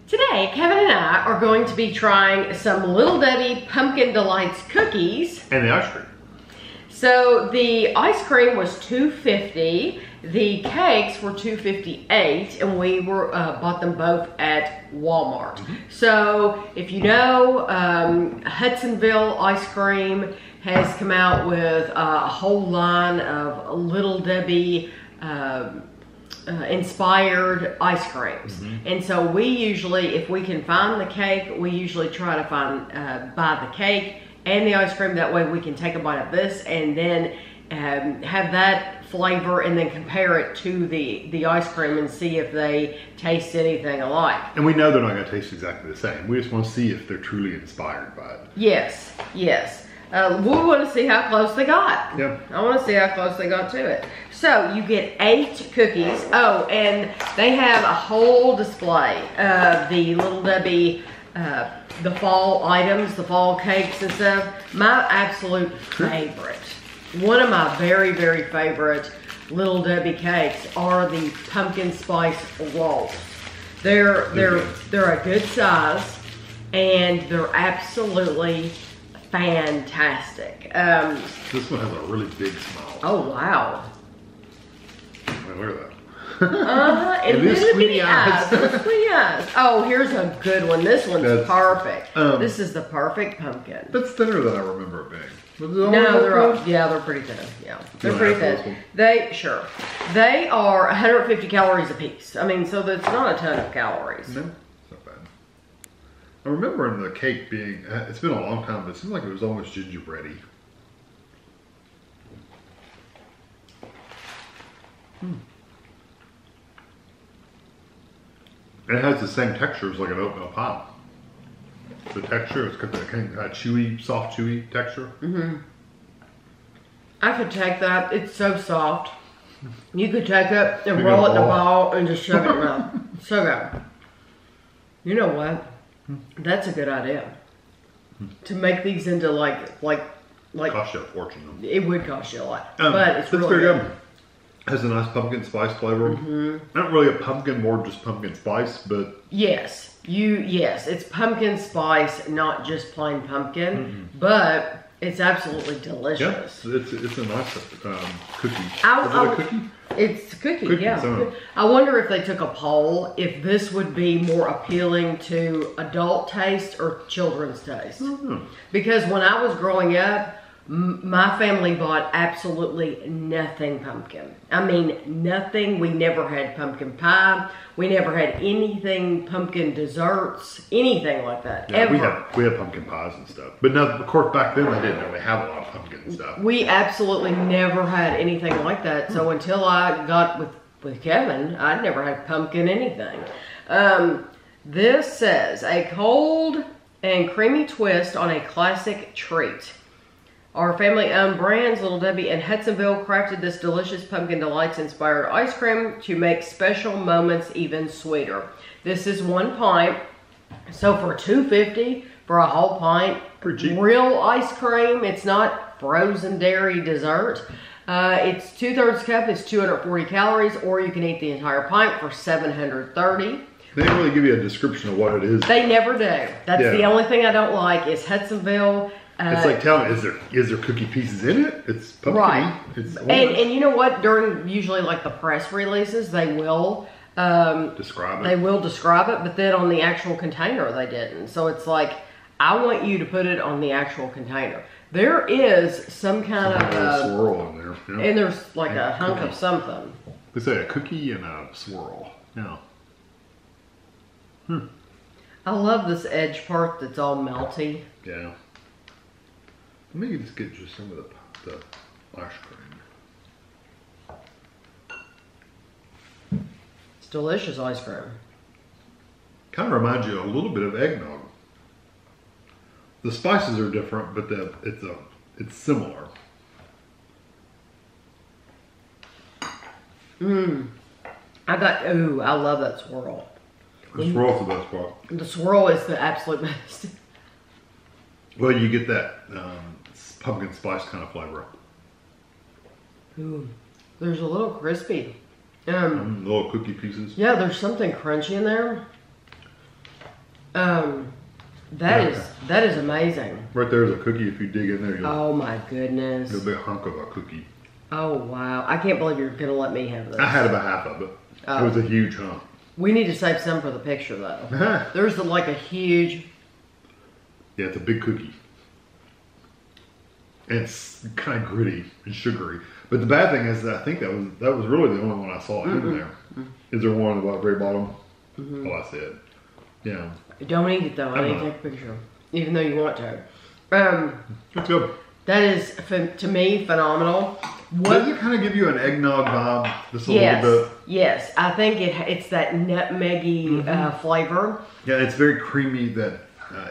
Today, Kevin and I are going to be trying some Little Debbie Pumpkin Delights cookies. And the ice cream. So the ice cream was $2.50, the cakes were $2.58, and we bought them both at Walmart. So if you know, Hudsonville Ice Cream has come out with a whole line of Little Debbie inspired ice creams. And so we usually, if we can find the cake, we usually try to buy the cake and the ice cream. That way we can take a bite of this and then have that flavor and then compare it to the ice cream and see if they taste anything alike. And we know they're not going to taste exactly the same. We just want to see if they're truly inspired by it. Yes, yes. We want to see how close they got. Yeah. I want to see how close they got to it. So you get 8 cookies. Oh, and they have a whole display of the Little Debbie, the fall items, the fall cakes and stuff. My absolute favorite, one of my very, very favorite Little Debbie cakes are the pumpkin spice rolls. They're a good size and they're absolutely fantastic. This one has a really big smile. Oh wow. I mean, look at that. And little bitty eyes. Little bitty eyes. Oh, here's a good one. This one's perfect. This is the perfect pumpkin. That's thinner than I remember it being. No, they're pretty thin. Yeah, they're pretty thin. They are 150 calories a piece. I mean, so that's not a ton of calories. No, it's not bad. I remember in the cake being, it's been a long time, but it seems like it was almost gingerbready. It has the same texture as like an oatmeal pie. The texture, it's got that kind of chewy, soft, chewy texture. I could take that. It's so soft. You could take it and roll it in a ball and just shove it around. So good. You know what? That's a good idea. To make these into like Cost you a fortune. It would cost you a lot, but it's really very good. good. Has a nice pumpkin spice flavor. Not really a pumpkin, more just pumpkin spice, but yes, it's pumpkin spice, not just plain pumpkin, but it's absolutely delicious. Yeah, it's a nice cookie. Is it a cookie? It's a cookie, yeah. So. I wonder if they took a poll if this would be more appealing to adult taste or children's taste. Because when I was growing up, my family bought absolutely nothing pumpkin. I mean, nothing. We never had pumpkin pie. We never had anything pumpkin desserts, anything like that, ever. We had pumpkin pies and stuff. But now, of course, back then they didn't really have a lot of pumpkin stuff. We absolutely never had anything like that. So until I got with Kevin, I'd never had pumpkin anything. This says, a cold and creamy twist on a classic treat. Our family-owned brands, Little Debbie and Hudsonville, crafted this delicious Pumpkin Delights inspired ice cream to make special moments even sweeter. This is 1 pint, so for $2.50 for a whole pint, pretty cheap. Real ice cream. It's not frozen dairy dessert. It's 2/3 cup. It's 240 calories, or you can eat the entire pint for $730. They didn't really give you a description of what it is. They never do. That's the only thing I don't like is Hudsonville. It's like, tell me, is there cookie pieces in it? It's pumpkin. Right. And you know what? During usually like the press releases, they will describe it. They will describe it, but then on the actual container they didn't. So it's like, I want you to put it on the actual container. There is some kind of swirl in there. Yeah. And there's like a hunk of something. They say a cookie and a swirl. Yeah. I love this edge part that's all melty. Yeah. Let me just get you some of the ice cream. It's delicious ice cream. Kind of reminds you a little bit of eggnog. The spices are different, but it's similar. I love that swirl. The swirl's the best part. The swirl is the absolute best. Well, you get that pumpkin spice kind of flavor. Ooh, there's a little crispy. Little cookie pieces. Yeah, there's something crunchy in there. That is amazing. Right there's a cookie. If you dig in there, Oh my goodness. There'll be a hunk of a cookie. Oh wow. I can't believe you're gonna let me have this. I had about half of it. Oh. It was a huge hunk. We need to save some for the picture though. There's like a huge. Yeah, it's a big cookie. And it's kind of gritty and sugary. But the bad thing is that I think that was really the only one I saw in there. Is there one at the very bottom? Oh, I see it. Yeah. Don't eat it though. I need to take a picture. Even though you want to. It's good. That is, to me, phenomenal. Does it kind of give you an eggnog vibe? Just a little bit? Yes. I think it's that nutmeggy flavor. Yeah, it's very creamy. That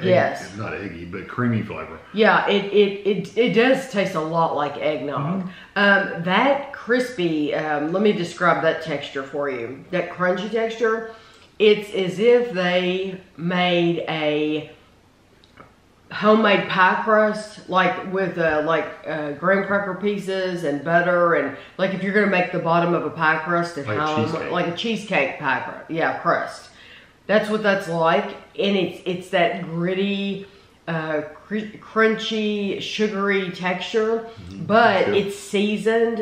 yes. Not eggy, but creamy flavor. Yeah, it does taste a lot like eggnog. That crispy, let me describe that texture for you. That crunchy texture, it's as if they made a homemade pie crust, like with graham cracker pieces and butter, and like if you're gonna make the bottom of a pie crust at home, like a cheesecake pie crust, crust. That's what that's like, and it's that gritty, crunchy, sugary texture, but it's seasoned,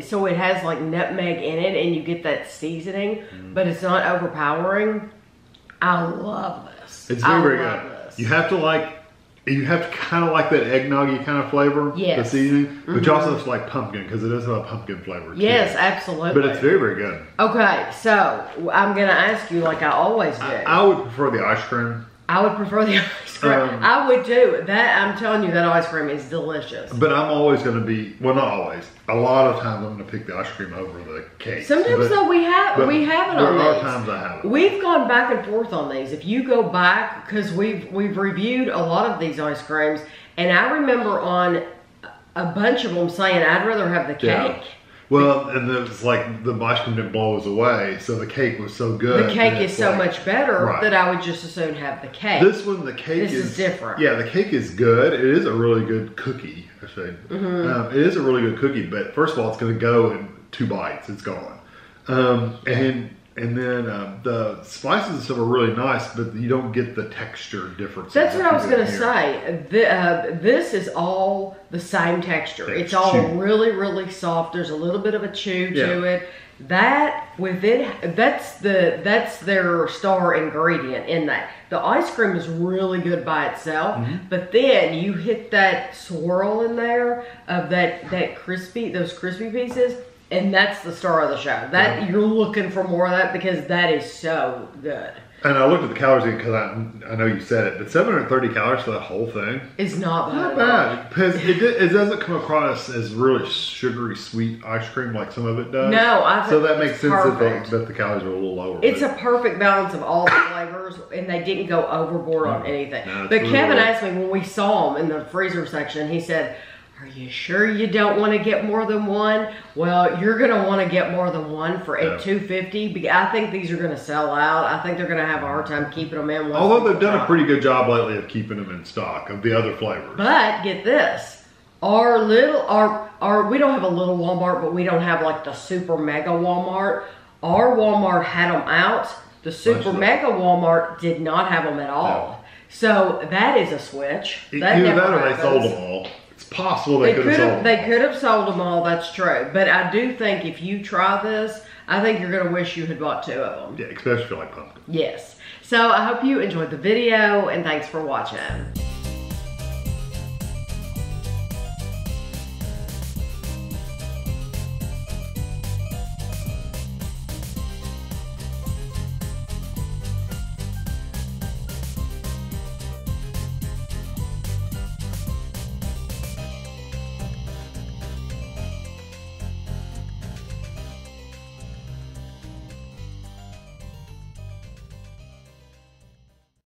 so it has like nutmeg in it, and you get that seasoning, but it's not overpowering. I love this. It's very good. You have to kind of like that eggnog-y kind of flavor, the seasoning, but you also have to like pumpkin, because it does have a pumpkin flavor too. Yes, absolutely. But it's very, very good. Okay, so I'm going to ask you like I always do. I would prefer the ice cream. I would prefer the ice cream. I would too. That, I'm telling you, that ice cream is delicious. But I'm always going to be, well, not always. A lot of times I'm going to pick the ice cream over the cake. Sometimes though we have it on these. There are times I have it. We've gone back and forth on these. If you go back, because we've reviewed a lot of these ice creams, and I remember on a bunch of them saying I'd rather have the cake. Yeah. Well, and it's like the ice cream didn't blow us away, so the cake was so good. The cake is so much better that I would just as soon have the cake. This one, the cake is different. Yeah, the cake is good. It is a really good cookie, I say. It is a really good cookie, but first of all, it's going to go in 2 bites. It's gone. And then the spices and stuff are really nice, but you don't get the texture difference. That's what I was going to say. This is all the same texture. It's all really, really soft. There's a little bit of a chew to it. That's their star ingredient in that. The ice cream is really good by itself, but then you hit that swirl in there of those crispy pieces. And that's the star of the show. You're looking for more of that, because that is so good. And I looked at the calories because I know you said it, but 730 calories for that whole thing is not bad. Not bad, because it doesn't come across as really sugary sweet ice cream like some of it does. No, I think so that makes sense that the calories are a little lower. It's a perfect balance of all the flavors, and they didn't go overboard on anything. No, but Kevin asked me when we saw them in the freezer section, he said, "Are you sure you don't want to get more than one?" Well, you're going to want to get more than one for $2.50. I think these are going to sell out. I think they're going to have a hard time keeping them in. Although they've done a pretty good job lately of keeping them in stock of the other flavors. But get this, we don't have a little Walmart, but we don't have like the super mega Walmart. Our Walmart had them out. The super mega Walmart did not have them at all. No. So that is a switch. Either that or they sold them all. Possible they could have sold them. They could have sold them all, that's true. But I do think if you try this, I think you're going to wish you had bought 2 of them. Yeah, especially if you like pumpkin. Yes. So I hope you enjoyed the video, and thanks for watching.